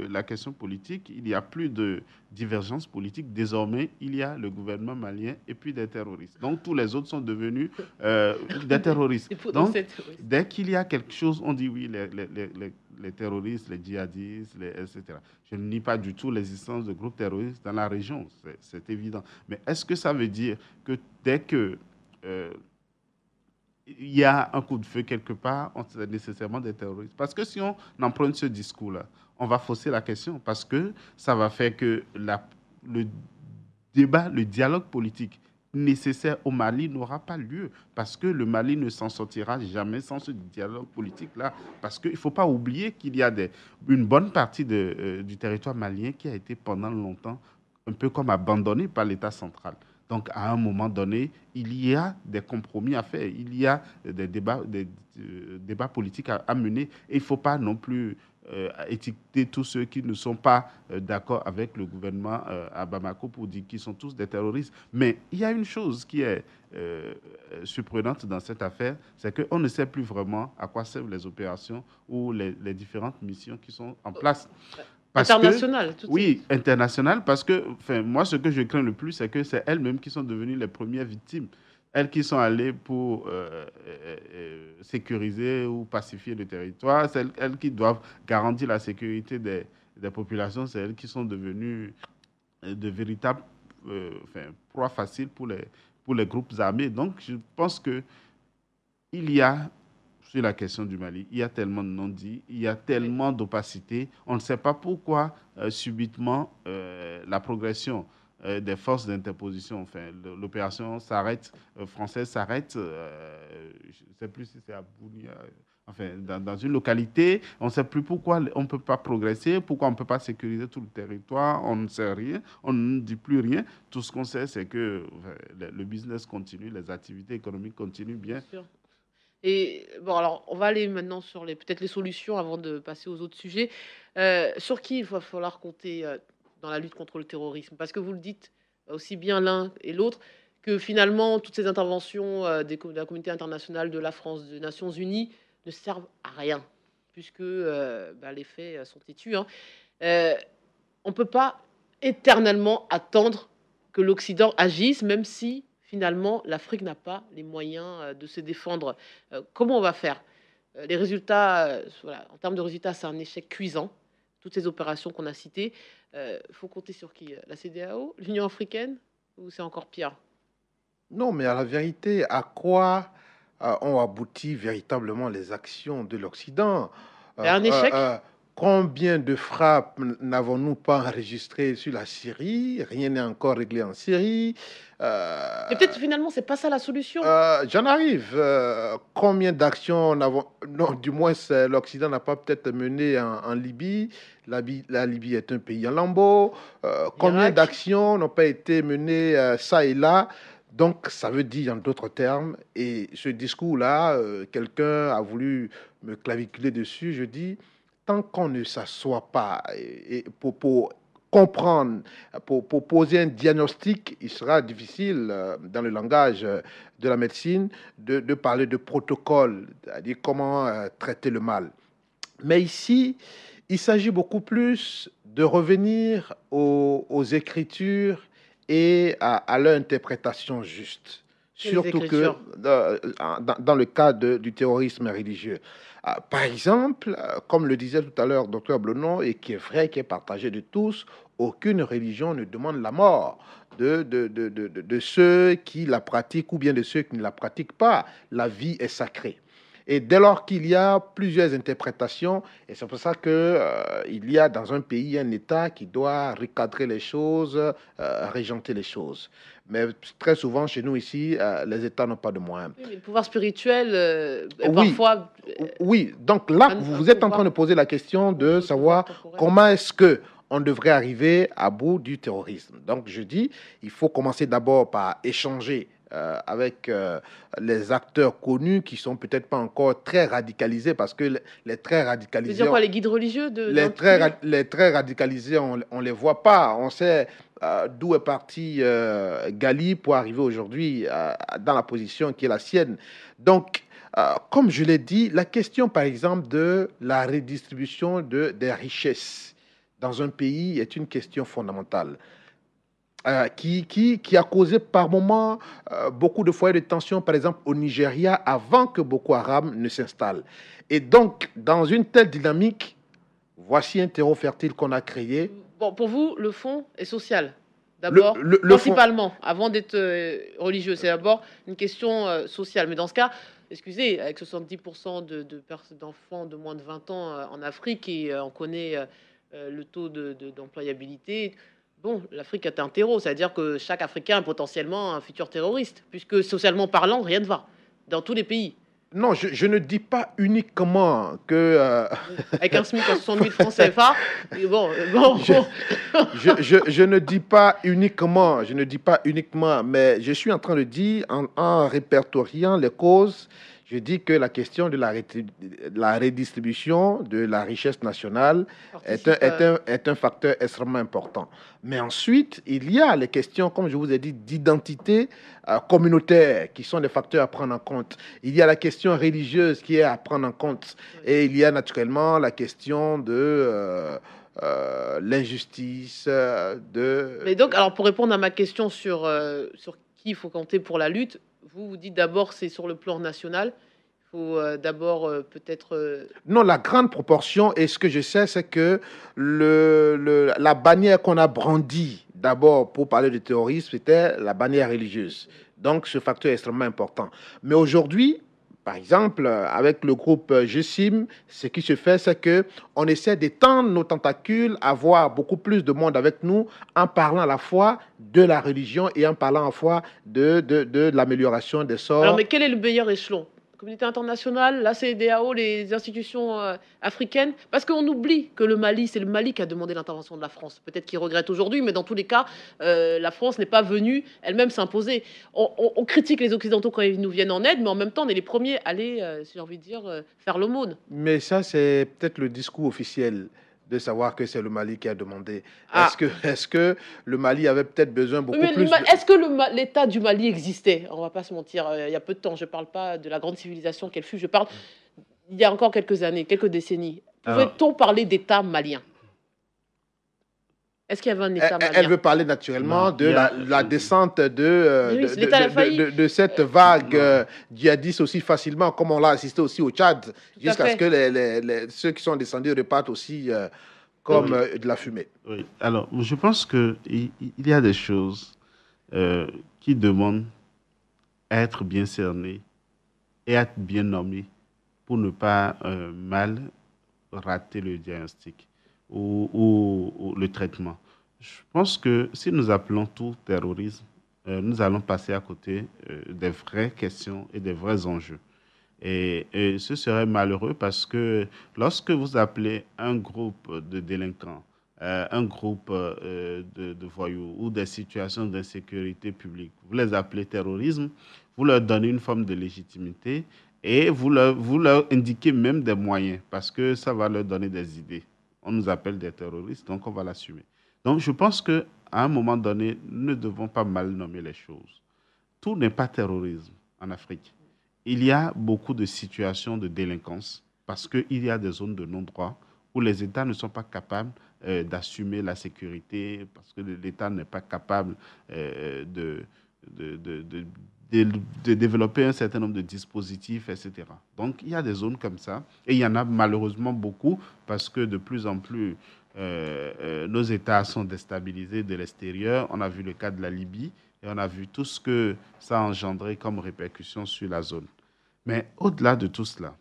[SPEAKER 5] la question politique. Il n'y a plus de divergence politique. Désormais, il y a le gouvernement malien et puis des terroristes. Donc, tous les autres sont devenus des terroristes. Donc, dès qu'il y a quelque chose, on dit oui, les terroristes, les djihadistes, etc. Je ne nie pas du tout l'existence de groupes terroristes dans la région. C'est évident. Mais est-ce que ça veut dire que dès que... il y a un coup de feu quelque part, c'est nécessairement des terroristes. Parce que si on emprunte ce discours-là, on va fausser la question, parce que ça va faire que le débat, le dialogue politique nécessaire au Mali n'aura pas lieu, parce que le Mali ne s'en sortira jamais sans ce dialogue politique-là. Parce qu'il ne faut pas oublier qu'il y a une bonne partie du territoire malien qui a été pendant longtemps un peu comme abandonné par l'État central. Donc, à un moment donné, il y a des compromis à faire, il y a des débats politiques à mener. Et il ne faut pas non plus étiqueter tous ceux qui ne sont pas d'accord avec le gouvernement à Bamako pour dire qu'ils sont tous des terroristes. Mais il y a une chose qui est surprenante dans cette affaire, c'est qu'on ne sait plus vraiment à quoi servent les opérations ou les différentes missions qui sont en place.
[SPEAKER 3] International, tout
[SPEAKER 5] oui, international, parce que moi, ce que je crains le plus, c'est que c'est elles-mêmes qui sont devenues les premières victimes. Elles qui sont allées pour sécuriser ou pacifier le territoire, c'est elles qui doivent garantir la sécurité des populations, c'est elles qui sont devenues de véritables proies faciles pour les groupes armés. Donc, je pense qu'il y a... sur la question du Mali, il y a tellement de non-dits, il y a tellement d'opacité. On ne sait pas pourquoi, subitement, la progression des forces d'interposition, l'opération s'arrête, française s'arrête, je ne sais plus si c'est à Bounia, dans une localité. On ne sait plus pourquoi on ne peut pas progresser, pourquoi on ne peut pas sécuriser tout le territoire. On ne sait rien, on ne dit plus rien. Tout ce qu'on sait, c'est que le business continue, les activités économiques continuent bien.
[SPEAKER 3] Bien sûr. Et bon, alors, on va aller maintenant sur peut-être les solutions avant de passer aux autres sujets. Sur qui il va falloir compter dans la lutte contre le terrorisme? Parce que vous le dites aussi bien l'un et l'autre, que finalement, toutes ces interventions de la communauté internationale, de la France, des Nations Unies, ne servent à rien, puisque les faits sont têtus. On ne peut pas éternellement attendre que l'Occident agisse, même si finalement, l'Afrique n'a pas les moyens de se défendre. Comment on va faire? Les résultats, en termes de résultats, c'est un échec cuisant. Toutes ces opérations qu'on a citées, il faut compter sur qui? La CEDEAO, l'Union africaine, ou c'est encore pire?
[SPEAKER 4] Non, mais à la vérité, à quoi ont abouti véritablement les actions de l'Occident?
[SPEAKER 3] Un échec.
[SPEAKER 4] Combien de frappes n'avons-nous pas enregistrées sur la Syrie? Rien n'est encore réglé en Syrie.
[SPEAKER 3] Et peut-être finalement, c'est pas ça la solution.
[SPEAKER 4] J'en arrive. Combien d'actions n'avons... Non, du moins, l'Occident n'a pas peut-être mené en Libye. La Libye est un pays en lambeaux. Combien d'actions n'ont pas été menées ça et là? Donc, ça veut dire, en d'autres termes, et ce discours-là, quelqu'un a voulu me claviculer dessus, je dis... Tant qu'on ne s'assoit pas pour comprendre, pour poser un diagnostic, il sera difficile, dans le langage de la médecine, de parler de protocole, c'est-à-dire comment traiter le mal. Mais ici, il s'agit beaucoup plus de revenir aux écritures et à leur interprétation juste. Surtout que dans le cas du terrorisme religieux. Par exemple, comme le disait tout à l'heure Dr Blonon, et qui est vrai, qui est partagé de tous, aucune religion ne demande la mort de ceux qui la pratiquent ou bien de ceux qui ne la pratiquent pas. La vie est sacrée. Et dès lors qu'il y a plusieurs interprétations, et c'est pour ça qu'il y a dans un pays un État qui doit recadrer les choses, régenter les choses. Mais très souvent, chez nous ici, les États n'ont pas de moyens.
[SPEAKER 3] Oui, mais le pouvoir spirituel,
[SPEAKER 4] oui,
[SPEAKER 3] parfois...
[SPEAKER 4] Oui, donc là, vous êtes en train de poser la question de savoir comment est-ce qu'on devrait arriver à bout du terrorisme. Donc je dis, il faut commencer d'abord par échanger avec les acteurs connus qui sont peut-être pas encore très radicalisés, parce que les très radicalisés...
[SPEAKER 3] Tu veux dire quoi, les guides religieux
[SPEAKER 4] les très radicalisés, on les voit pas. On sait d'où est parti Gali pour arriver aujourd'hui dans la position qui est la sienne. Donc, comme je l'ai dit, la question, par exemple, de la redistribution des richesses dans un pays est une question fondamentale. Qui a causé par moments beaucoup de foyers de tension, par exemple au Nigeria, avant que Boko Haram ne s'installe. Et donc, dans une telle dynamique, voici un terreau fertile qu'on a créé.
[SPEAKER 3] Bon, pour vous, le fond est social. D'abord, principalement, avant d'être religieux, c'est d'abord une question sociale. Mais dans ce cas, excusez, avec 70% d'enfants de moins de 20 ans en Afrique, et on connaît le taux d'employabilité, bon, l'Afrique est un terreau. C'est-à-dire que chaque Africain est potentiellement un futur terroriste, puisque socialement parlant, rien ne va, dans tous les pays.
[SPEAKER 4] Non, je ne dis pas uniquement que...
[SPEAKER 3] Avec un SMIC à 60 000 francs CFA,
[SPEAKER 4] je ne dis pas uniquement, mais je suis en train de dire, en répertoriant les causes, je dis que la question de la redistribution de la richesse nationale est un facteur extrêmement important. Mais ensuite, il y a les questions, comme je vous ai dit, d'identité communautaire, qui sont des facteurs à prendre en compte. Il y a la question religieuse qui est à prendre en compte. Et il y a naturellement la question de... l'injustice,
[SPEAKER 3] Mais donc, alors pour répondre à ma question sur qui il faut compter pour la lutte, vous dites d'abord c'est sur le plan national. Il faut d'abord peut-être...
[SPEAKER 4] Non, la grande proportion, et ce que je sais, c'est que la bannière qu'on a brandie d'abord pour parler de terrorisme, c'était la bannière religieuse. Donc ce facteur est extrêmement important. Mais aujourd'hui, par exemple, avec le groupe GESIM, ce qui se fait, c'est qu'on essaie d'étendre nos tentacules, avoir beaucoup plus de monde avec nous, en parlant à la fois de la religion et en parlant à la fois de l'amélioration des sorts.
[SPEAKER 3] Alors, mais quel est le meilleur échelon ? Communauté internationale, la CEDEAO, les institutions africaines, parce qu'on oublie que c'est le Mali qui a demandé l'intervention de la France. Peut-être qu'il regrette aujourd'hui, mais dans tous les cas, la France n'est pas venue elle-même s'imposer. On critique les Occidentaux quand ils nous viennent en aide, mais en même temps, on est les premiers à aller, si j'ai envie de dire, faire l'aumône.
[SPEAKER 4] Mais ça, c'est peut-être le discours officiel de savoir que c'est le Mali qui a demandé. Est-ce que le Mali avait peut-être besoin beaucoup plus...
[SPEAKER 3] Est-ce que l'État du Mali existait ? On ne va pas se mentir, il y a peu de temps. Je ne parle pas de la grande civilisation qu'elle fut. Je parle il y a encore quelques années, quelques décennies. Pouvait-on parler d'État malien ? Est-ce qu'il y avait un État malien ?
[SPEAKER 4] Elle veut parler naturellement de la descente de cette vague djihadiste aussi facilement, comme on l'a assisté aussi au Tchad, jusqu'à ce que ceux qui sont descendus repartent aussi comme de la fumée.
[SPEAKER 5] Oui. Alors, je pense qu'il y a des choses qui demandent à être bien cernées et à être bien nommées pour ne pas mal rater le diagnostic ou le traitement. Je pense que si nous appelons tout terrorisme, nous allons passer à côté des vraies questions et des vrais enjeux. Et ce serait malheureux parce que lorsque vous appelez un groupe de délinquants, un groupe de voyous ou des situations d'insécurité publique, vous les appelez terrorisme, vous leur donnez une forme de légitimité et vous leur indiquez même des moyens parce que ça va leur donner des idées. On nous appelle des terroristes, donc on va l'assumer. Donc je pense qu'à un moment donné, nous ne devons pas mal nommer les choses. Tout n'est pas terrorisme en Afrique. Il y a beaucoup de situations de délinquance parce qu'il y a des zones de non-droit où les États ne sont pas capables d'assumer la sécurité, parce que l'État n'est pas capable de développer un certain nombre de dispositifs, etc. Donc, il y a des zones comme ça, et il y en a malheureusement beaucoup, parce que de plus en plus, nos États sont déstabilisés de l'extérieur. On a vu le cas de la Libye, et on a vu tout ce que ça a engendré comme répercussion sur la zone. Mais au-delà de tout cela,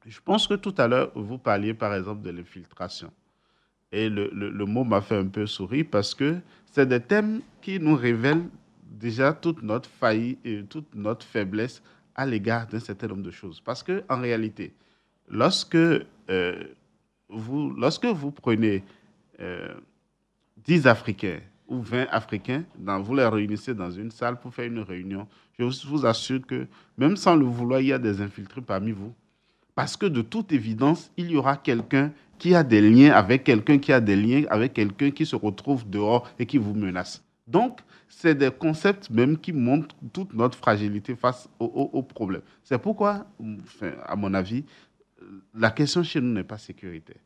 [SPEAKER 5] je pense que tout à l'heure, vous parliez par exemple de l'infiltration. Et le mot m'a fait un peu sourire parce que c'est des thèmes qui nous révèlent déjà toute notre faillite et toute notre faiblesse à l'égard d'un certain nombre de choses. Parce qu'en réalité, lorsque vous prenez 10 Africains ou 20 Africains, vous les réunissez dans une salle pour faire une réunion. Je vous assure que, même sans le vouloir, il y a des infiltrés parmi vous. Parce que de toute évidence, il y aura quelqu'un qui a des liens avec quelqu'un qui a des liens avec quelqu'un qui se retrouve dehors et qui vous menace. Donc, c'est des concepts même qui montrent toute notre fragilité face aux problèmes. C'est pourquoi, à mon avis, la question chez nous n'est pas sécuritaire.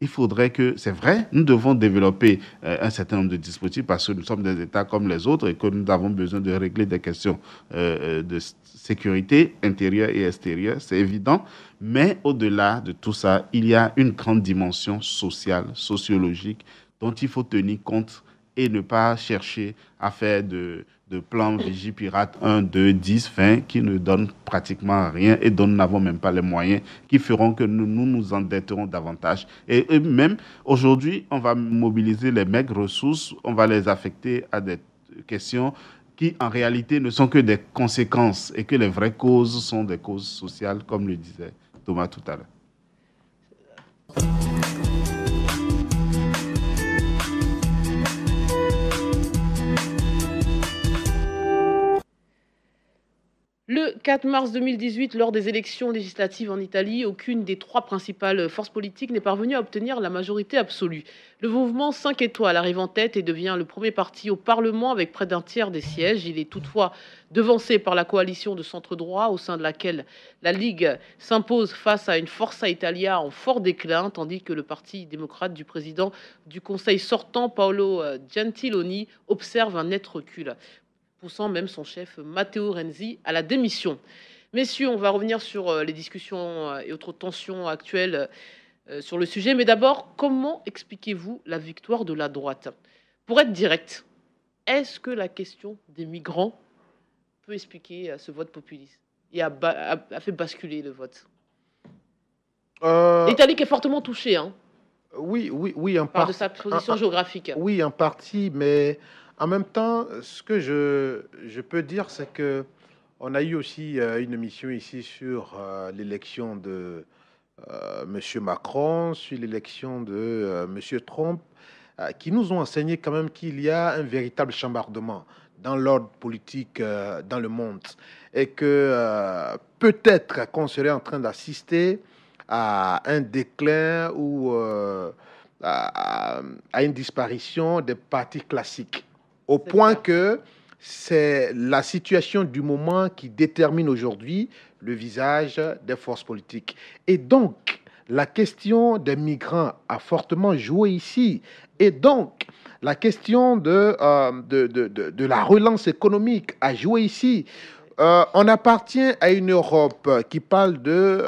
[SPEAKER 5] Il faudrait que, c'est vrai, nous devons développer un certain nombre de dispositifs parce que nous sommes des États comme les autres et que nous avons besoin de régler des questions de sécurité intérieure et extérieure, c'est évident. Mais au-delà de tout ça, il y a une grande dimension sociale, sociologique, dont il faut tenir compte et ne pas chercher à faire de plans Vigipirate 1, 2, 10, 20 qui ne donnent pratiquement rien et dont nous n'avons même pas les moyens qui feront que nous nous endetterons davantage. Et même aujourd'hui, on va mobiliser les maigres ressources, on va les affecter à des questions qui en réalité ne sont que des conséquences et que les vraies causes sont des causes sociales, comme le disait Thomas tout à l'heure.
[SPEAKER 3] Le 4 mars 2018, lors des élections législatives en Italie, aucune des 3 principales forces politiques n'est parvenue à obtenir la majorité absolue. Le mouvement 5 étoiles arrive en tête et devient le premier parti au Parlement avec près d'un tiers des sièges. Il est toutefois devancé par la coalition de centre-droit au sein de laquelle la Ligue s'impose face à une Forza Italia en fort déclin, tandis que le parti démocrate du président du Conseil sortant, Paolo Gentiloni, observe un net recul, poussant même son chef Matteo Renzi à la démission. Messieurs, on va revenir sur les discussions et autres tensions actuelles sur le sujet. Mais d'abord, comment expliquez-vous la victoire de la droite? Pour être direct, est-ce que la question des migrants peut expliquer ce vote populiste et a fait basculer le vote? L'Italie qui est fortement touchée, hein,
[SPEAKER 4] Oui, en
[SPEAKER 3] par de sa position géographique.
[SPEAKER 4] Oui, en partie, mais en même temps, ce que je peux dire, c'est que on a eu aussi une émission ici sur l'élection de M. Macron, sur l'élection de M. Trump, qui nous ont enseigné quand même qu'il y a un véritable chambardement dans l'ordre politique dans le monde et que peut-être qu'on serait en train d'assister à un déclin ou à une disparition des partis classiques. Au point que c'est la situation du moment qui détermine aujourd'hui le visage des forces politiques. Et donc, la question des migrants a fortement joué ici. Et donc, la question de la relance économique a joué ici. On appartient à une Europe qui parle de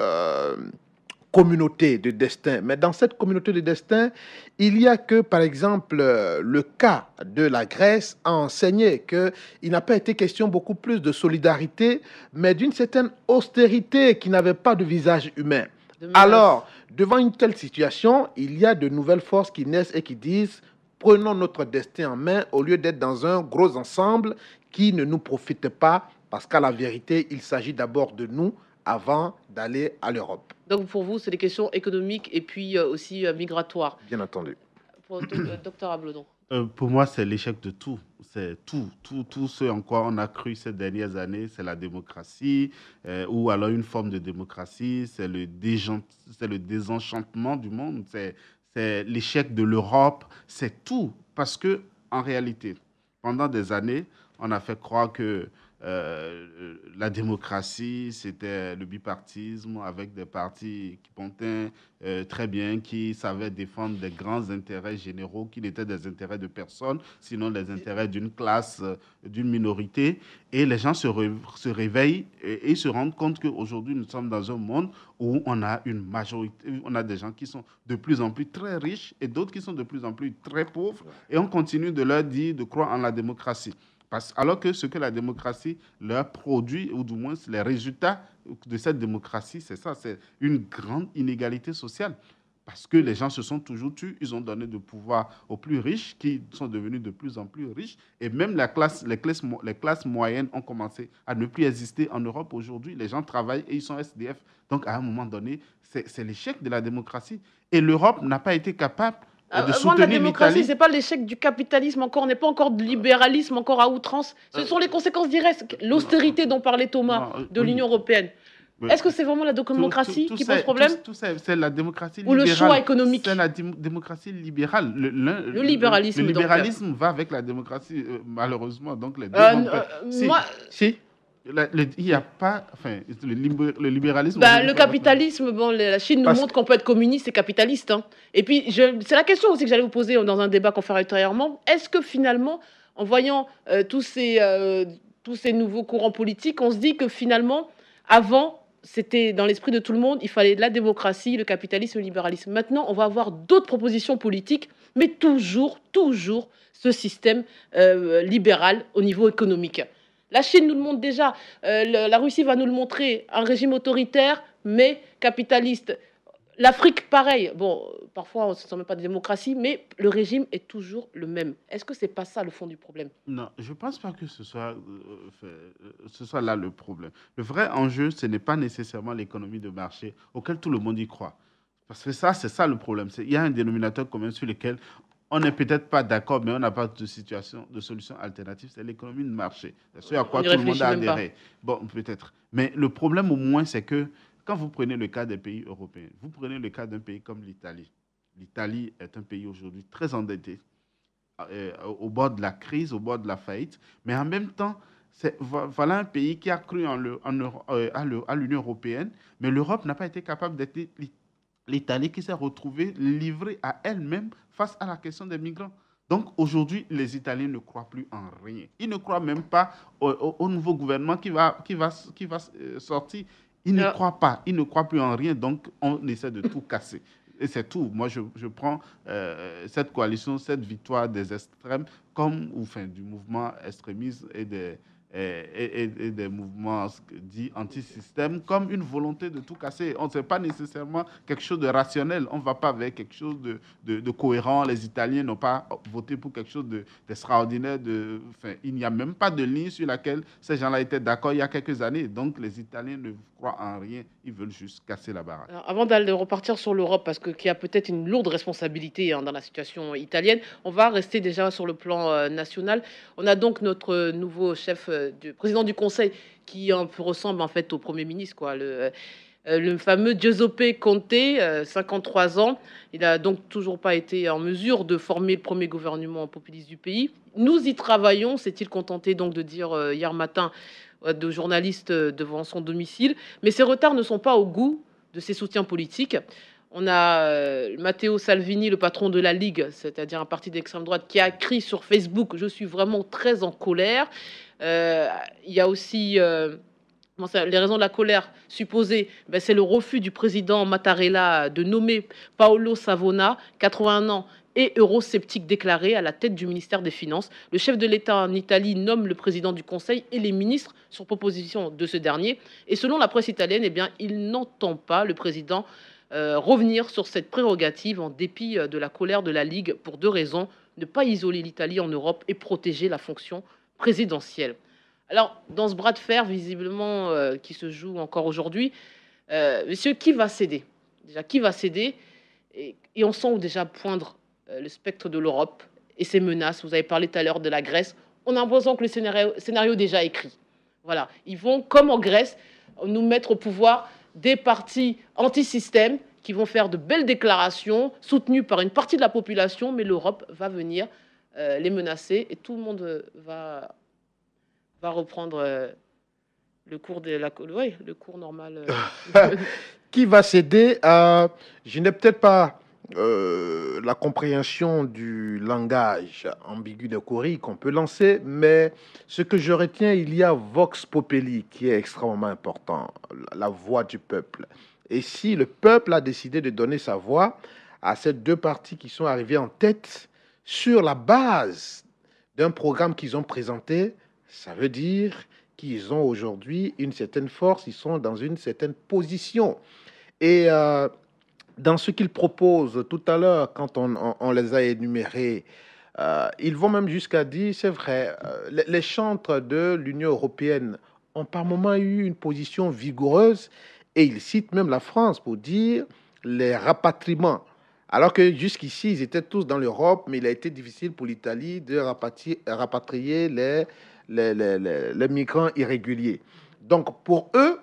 [SPEAKER 4] communauté de destin. Mais dans cette communauté de destin, il n'y a que, par exemple, le cas de la Grèce a enseigné qu'il n'a pas été question beaucoup plus de solidarité, mais d'une certaine austérité qui n'avait pas de visage humain. Alors, devant une telle situation, il y a de nouvelles forces qui naissent et qui disent « Prenons notre destin en main au lieu d'être dans un gros ensemble qui ne nous profite pas, parce qu'à la vérité, il s'agit d'abord de nous avant d'aller à l'Europe. »
[SPEAKER 3] Donc pour vous, c'est des questions économiques et puis aussi migratoires.
[SPEAKER 4] Bien entendu.
[SPEAKER 3] Pour Dr Ablodon.
[SPEAKER 5] Pour moi, c'est l'échec de tout. C'est tout ce en quoi on a cru ces dernières années, c'est la démocratie, ou alors une forme de démocratie, c'est le désenchantement du monde, c'est l'échec de l'Europe, c'est tout. Parce que en réalité, pendant des années, on a fait croire que la démocratie, c'était le bipartisme avec des partis qui pontaient très bien, qui savaient défendre des grands intérêts généraux qui n'étaient des intérêts de personne, sinon les intérêts d'une classe, d'une minorité. Et les gens se réveillent et se rendent compte qu'aujourd'hui, nous sommes dans un monde où on a une majorité, on a des gens qui sont de plus en plus très riches et d'autres qui sont de plus en plus très pauvres. Et on continue de leur dire de croire en la démocratie. Alors que ce que la démocratie leur produit, ou du moins les résultats de cette démocratie, c'est ça, c'est une grande inégalité sociale. Parce que les gens se sont toujours tus, ils ont donné du pouvoir aux plus riches, qui sont devenus de plus en plus riches. Et même les classes moyennes ont commencé à ne plus exister en Europe aujourd'hui. Les gens travaillent et ils sont SDF. Donc à un moment donné, c'est l'échec de la démocratie. Et l'Europe n'a pas été capable et de
[SPEAKER 3] Avant, la
[SPEAKER 5] soutenir
[SPEAKER 3] démocratie,
[SPEAKER 5] l'Italie.
[SPEAKER 3] c'est pas l'échec du capitalisme encore, on n'est pas encore de libéralisme encore à outrance. Ce sont les conséquences directes. L'austérité dont parlait Thomas
[SPEAKER 5] Non,
[SPEAKER 3] de
[SPEAKER 5] oui.
[SPEAKER 3] l'Union européenne.
[SPEAKER 5] Ouais.
[SPEAKER 3] Est-ce que c'est vraiment la démocratie qui pose problème
[SPEAKER 5] C'est la démocratie
[SPEAKER 3] ou le
[SPEAKER 5] libérale.
[SPEAKER 3] choix économique?
[SPEAKER 5] C'est la démocratie libérale.
[SPEAKER 3] Le libéralisme,
[SPEAKER 5] Le
[SPEAKER 3] donc.
[SPEAKER 5] libéralisme va avec la démocratie, malheureusement. Donc les deux
[SPEAKER 3] moi,
[SPEAKER 4] Si.
[SPEAKER 5] il n'y a pas... Enfin, le libéralisme...
[SPEAKER 3] le capitalisme, bon, la Chine nous montre qu'on peut être communiste et capitaliste. Hein. Et puis, c'est la question aussi que j'allais vous poser dans un débat qu'on fera ultérieurement. Est-ce que finalement, en voyant tous ces nouveaux courants politiques, on se dit que finalement, avant, c'était dans l'esprit de tout le monde, il fallait la démocratie, le capitalisme, le libéralisme. Maintenant, on va avoir d'autres propositions politiques, mais toujours ce système libéral au niveau économique. La Chine nous le montre déjà, la Russie va nous le montrer, un régime autoritaire, mais capitaliste. L'Afrique, pareil. Bon, parfois, on ne se sent même pas de démocratie, mais le régime est toujours le même. Est-ce que ce n'est pas ça le fond du problème?
[SPEAKER 5] Non, je ne pense pas que ce soit là le problème. Le vrai enjeu, ce n'est pas nécessairement l'économie de marché auquel tout le monde y croit. Parce que ça, c'est ça le problème. Il y a un dénominateur commun sur lequel on n'est peut-être pas d'accord, mais on n'a pas de solution alternative. C'est l'économie de marché. C'est ce à quoi tout le monde a adhéré. Bon, peut-être. Mais le problème, au moins, c'est que quand vous prenez le cas des pays européens, vous prenez le cas d'un pays comme l'Italie. L'Italie est un pays aujourd'hui très endetté, au bord de la crise, au bord de la faillite, mais en même temps, voilà un pays qui a cru à l'Union européenne, mais l'Europe n'a pas été capable d'être l'Italie qui s'est retrouvée livrée à elle-même face à la question des migrants. Donc aujourd'hui, les Italiens ne croient plus en rien. Ils ne croient même pas au nouveau gouvernement qui va sortir. Ils ne croient pas, ils ne croient plus en rien, donc on essaie de tout casser. Et c'est tout. Moi, je prends cette coalition, cette victoire des extrêmes, du mouvement extrémiste et des mouvements dits anti-système, comme une volonté de tout casser. On ne sait pas nécessairement quelque chose de rationnel. On ne va pas vers quelque chose de cohérent. Les Italiens n'ont pas voté pour quelque chose d'extraordinaire. Il n'y a même pas de ligne sur laquelle ces gens-là étaient d'accord il y a quelques années. Donc, les Italiens ne croient en rien. Ils veulent juste casser la baraque.
[SPEAKER 3] Alors, avant de repartir sur l'Europe, parce qu'il y a peut-être une lourde responsabilité dans la situation italienne, on va rester déjà sur le plan national. On a donc notre nouveau chef, du président du Conseil, qui un peu ressemble en fait au Premier ministre, quoi, le fameux Giuseppe Conte, 53 ans. Il n'a donc toujours pas été en mesure de former le premier gouvernement populiste du pays. Nous y travaillons, s'est-il contenté donc de dire hier matin de journalistes devant son domicile. Mais ces retards ne sont pas au goût de ses soutiens politiques. On a Matteo Salvini, le patron de la Ligue, c'est-à-dire un parti d'extrême droite, qui a écrit sur Facebook « Je suis vraiment très en colère ». Il y a aussi les raisons de la colère supposée, c'est le refus du président Mattarella de nommer Paolo Savona, 81 ans, et eurosceptique déclaré à la tête du ministère des Finances. Le chef de l'État en Italie nomme le président du Conseil et les ministres sur proposition de ce dernier. Et selon la presse italienne, il n'entend pas, le président, revenir sur cette prérogative en dépit de la colère de la Ligue pour deux raisons: ne pas isoler l'Italie en Europe et protéger la fonction présidentielle. Alors, dans ce bras de fer, visiblement, qui se joue encore aujourd'hui, monsieur, qui va céder? Déjà, qui va céder? Et on sent déjà poindre le spectre de l'Europe et ses menaces. Vous avez parlé tout à l'heure de la Grèce. On a l'impression que le scénario est déjà écrit. Voilà. Ils vont, comme en Grèce, nous mettre au pouvoir des partis anti-système qui vont faire de belles déclarations soutenues par une partie de la population, mais l'Europe va venir les menacer et tout le monde va reprendre le cours le cours normal.
[SPEAKER 4] Qui va céder? Je n'ai peut-être pas la compréhension du langage ambigu de Cori qu'on peut lancer, mais ce que je retiens, il y a Vox Populi qui est extrêmement important, la voix du peuple. Et si le peuple a décidé de donner sa voix à ces deux partis qui sont arrivés en tête sur la base d'un programme qu'ils ont présenté, ça veut dire qu'ils ont aujourd'hui une certaine force, ils sont dans une certaine position. Et dans ce qu'ils proposent tout à l'heure, quand on les a énumérés, ils vont même jusqu'à dire, c'est vrai, les chantres de l'Union européenne ont par moments eu une position vigoureuse, et ils citent même la France pour dire les rapatriements Alors que jusqu'ici, ils étaient tous dans l'Europe, mais il a été difficile pour l'Italie de rapatrier les migrants irréguliers. Donc, pour eux,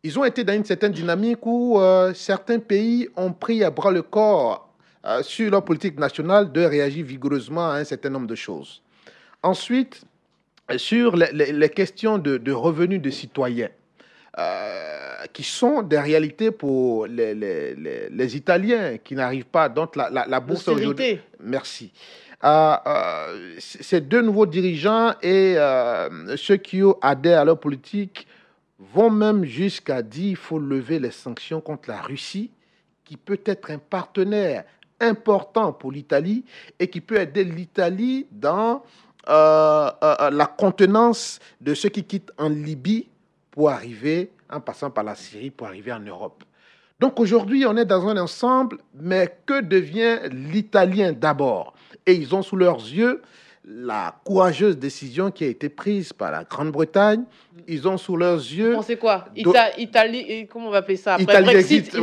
[SPEAKER 4] ils ont été dans une certaine dynamique où certains pays ont pris à bras le corps sur leur politique nationale de réagir vigoureusement à un certain nombre de choses. Ensuite, sur les questions de revenus de citoyens, qui sont des réalités pour les Italiens qui n'arrivent pas. Donc, la bourse aujourd'hui. Merci. Ces deux nouveaux dirigeants et ceux qui adhèrent à leur politique vont même jusqu'à dire qu'il faut lever les sanctions contre la Russie, qui peut être un partenaire important pour l'Italie et qui peut aider l'Italie dans la contenance de ceux qui quittent en Libye pour arriver, en passant par la Syrie, pour arriver en Europe. Donc aujourd'hui, on est dans un ensemble, mais que devient l'Italien d'abord? Et ils ont sous leurs yeux la courageuse décision qui a été prise par la Grande-Bretagne. Ils ont sous leurs yeux...
[SPEAKER 3] Vous pensez quoi? Italie, comment on va appeler ça? Après
[SPEAKER 4] Italie
[SPEAKER 3] Brexit,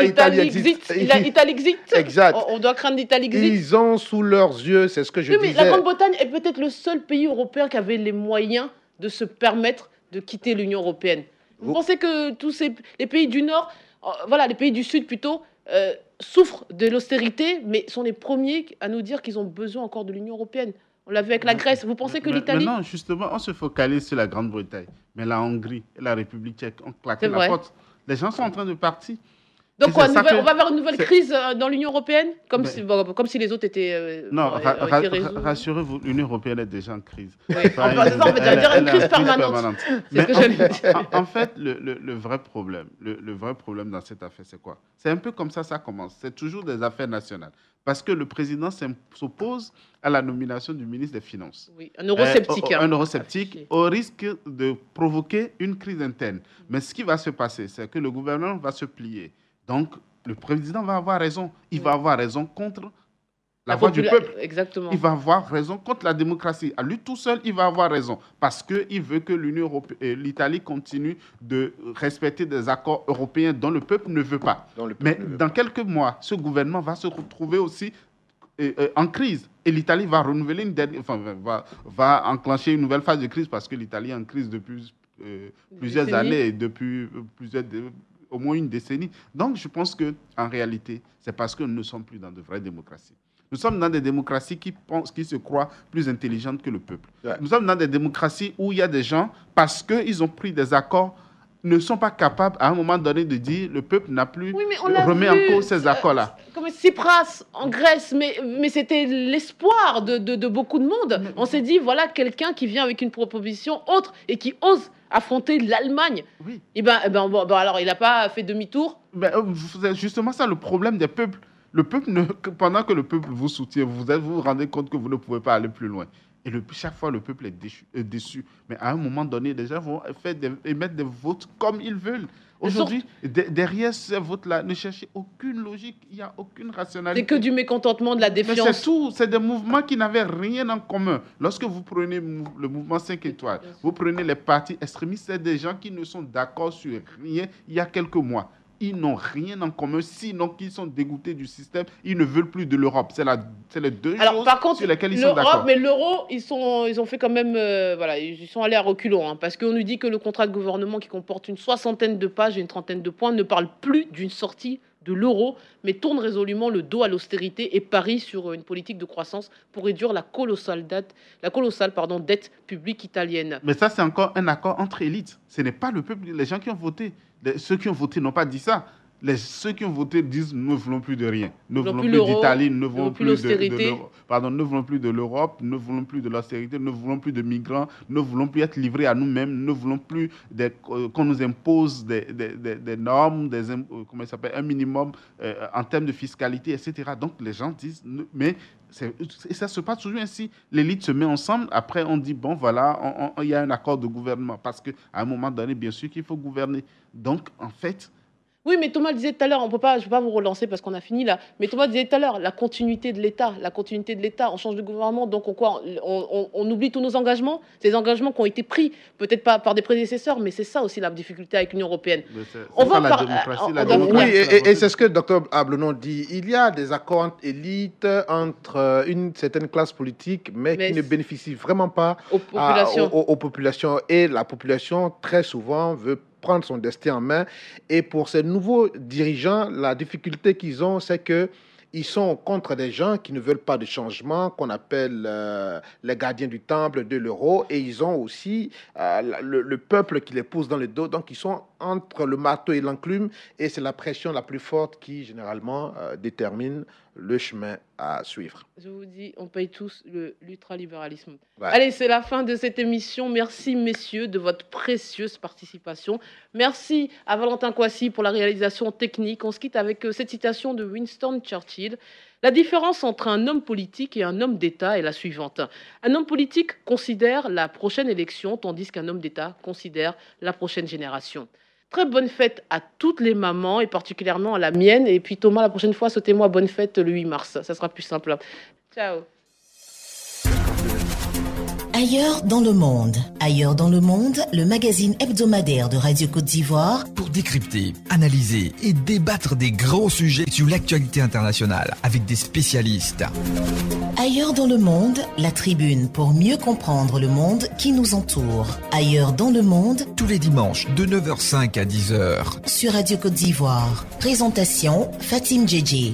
[SPEAKER 4] Italie exit.
[SPEAKER 3] Italie exit.
[SPEAKER 4] Exact.
[SPEAKER 3] On doit craindre l'Italie exit.
[SPEAKER 4] Ils ont sous leurs yeux, c'est ce que je disais...
[SPEAKER 3] Mais la Grande-Bretagne est peut-être le seul pays européen qui avait les moyens de se permettre de quitter l'Union européenne. Vous pensez que tous les pays du Nord, les pays du Sud plutôt, souffrent de l'austérité, mais sont les premiers à nous dire qu'ils ont besoin encore de l'Union européenne? On l'a vu avec la Grèce. Vous pensez que l'Italie...
[SPEAKER 5] Non, justement, on se focalise sur la Grande-Bretagne. Mais la Hongrie et la République tchèque ont claqué la porte. Les gens sont en train de partir.
[SPEAKER 3] Donc quoi, on va avoir une nouvelle crise dans l'Union européenne, comme si les autres étaient...
[SPEAKER 5] non, rassurez-vous, l'Union européenne est déjà en crise.
[SPEAKER 3] Oui. On va dire une crise permanente. C'est ce que j'allais dire.
[SPEAKER 5] En fait, le vrai problème dans cette affaire, c'est quoi? C'est un peu comme ça commence. C'est toujours des affaires nationales. Parce que le président s'oppose à la nomination du ministre des Finances.
[SPEAKER 3] Oui, un eurosceptique.
[SPEAKER 5] Un eurosceptique, au risque de provoquer une crise interne. Mais ce qui va se passer, c'est que le gouvernement va se plier. Donc, le président va avoir raison. Il va avoir raison contre la voix du peuple.
[SPEAKER 3] Exactement.
[SPEAKER 5] Il va avoir raison contre la démocratie. À lui tout seul, il va avoir raison. Parce qu'il veut que l'Italie continue de respecter des accords européens dont le peuple ne veut pas. Mais dans quelques mois, ce gouvernement va se retrouver aussi en crise. Et l'Italie va renouveler va enclencher une nouvelle phase de crise parce que l'Italie est en crise depuis plusieurs années, depuis au moins une décennie. Donc, je pense qu'en réalité, c'est parce que nous ne sommes plus dans de vraies démocraties. Nous sommes dans des démocraties qui se croient plus intelligentes que le peuple. Ouais. Nous sommes dans des démocraties où il y a des gens, parce qu'ils ont pris des accords, ne sont pas capables, à un moment donné, de dire le peuple n'a plus remis en cause ces accords-là.
[SPEAKER 3] Comme Tsipras en Grèce, mais c'était l'espoir de beaucoup de monde. On s'est dit, voilà quelqu'un qui vient avec une proposition autre et qui ose affronter l'Allemagne. Oui. Alors, il n'a pas fait demi-tour.
[SPEAKER 5] C'est justement ça le problème des peuples. Le peuple, pendant que le peuple vous soutient, vous rendez compte que vous ne pouvez pas aller plus loin. Et chaque fois, le peuple est déçu. Mais à un moment donné, les gens vont émettre des votes comme ils veulent. Aujourd'hui, derrière ces votes-là, ne cherchez aucune logique, il n'y a aucune rationalité.
[SPEAKER 3] C'est que du mécontentement, de la défiance.
[SPEAKER 5] Mais c'est tout, c'est des mouvements qui n'avaient rien en commun. Lorsque vous prenez le mouvement 5 étoiles, vous prenez les partis extrémistes, c'est des gens qui ne sont d'accord sur rien il y a quelques mois. Ils n'ont rien en commun, sinon qu'ils sont dégoûtés du système. Ils ne veulent plus de l'Europe. C'est les deux choses sur lesquelles ils sont d'accord.
[SPEAKER 3] Mais l'euro, ils ont fait quand même... ils sont allés à reculons. Parce qu'on nous dit que le contrat de gouvernement qui comporte une 60aine de pages et une 30aine de points ne parle plus d'une sortie de l'euro, mais tourne résolument le dos à l'austérité et parie sur une politique de croissance pour réduire la colossale dette publique italienne.
[SPEAKER 5] Mais ça, c'est encore un accord entre élites. Ce n'est pas le peuple, les gens qui ont voté. Ceux qui ont voté n'ont pas dit ça. Ceux qui ont voté disent nous ne voulons plus de rien. Nous ne voulons plus d'Italie, nous ne voulons plus nous voulons plus de l'Europe, nous ne voulons plus de l'austérité, nous ne voulons plus de migrants, nous ne voulons plus être livrés à nous-mêmes, nous ne voulons plus qu'on nous impose des normes, un minimum en termes de fiscalité, etc. Donc les gens disent, mais ça se passe toujours ainsi. L'élite se met ensemble, après on dit, bon voilà, il y a un accord de gouvernement, parce qu'à un moment donné, bien sûr qu'il faut gouverner. Donc en fait,
[SPEAKER 3] Oui, mais Thomas le disait tout à l'heure, je ne peux pas vous relancer parce qu'on a fini là, mais Thomas disait tout à l'heure, la continuité de l'État, on change de gouvernement, donc on oublie tous nos engagements, ces engagements qui ont été pris, peut-être pas par des prédécesseurs, mais c'est ça aussi la difficulté avec l'Union européenne.
[SPEAKER 4] Oui, et c'est ce que Dr Ablenon dit, il y a des accords élites entre une certaine classe politique, mais qui ne bénéficient vraiment pas aux populations, et la population très souvent veut prendre son destin en main. Et pour ces nouveaux dirigeants, la difficulté qu'ils ont, c'est que ils sont contre des gens qui ne veulent pas de changement, qu'on appelle les gardiens du temple de l'euro, et ils ont aussi le peuple qui les pousse dans le dos. Donc ils sont entre le marteau et l'enclume, et c'est la pression la plus forte qui généralement détermine le chemin à suivre.
[SPEAKER 3] Je vous dis, on paye tous l'ultralibéralisme. Ouais. Allez, c'est la fin de cette émission. Merci, messieurs, de votre précieuse participation. Merci à Valentin Kouassi pour la réalisation technique. On se quitte avec cette citation de Winston Churchill. La différence entre un homme politique et un homme d'État est la suivante. Un homme politique considère la prochaine élection, tandis qu'un homme d'État considère la prochaine génération. Très bonne fête à toutes les mamans et particulièrement à la mienne. Et puis Thomas, la prochaine fois, souhaitez-moi bonne fête le 8 mars. Ça sera plus simple. Ciao.
[SPEAKER 1] Ailleurs dans le monde. Ailleurs dans le monde, le magazine hebdomadaire de Radio Côte d'Ivoire.
[SPEAKER 2] Pour décrypter, analyser et débattre des grands sujets sur l'actualité internationale avec des spécialistes.
[SPEAKER 1] Ailleurs dans le monde, la tribune pour mieux comprendre le monde qui nous entoure. Ailleurs dans le monde,
[SPEAKER 2] tous les dimanches de 9h05 à 10h.
[SPEAKER 1] Sur Radio Côte d'Ivoire. Présentation, Fatim Djedje.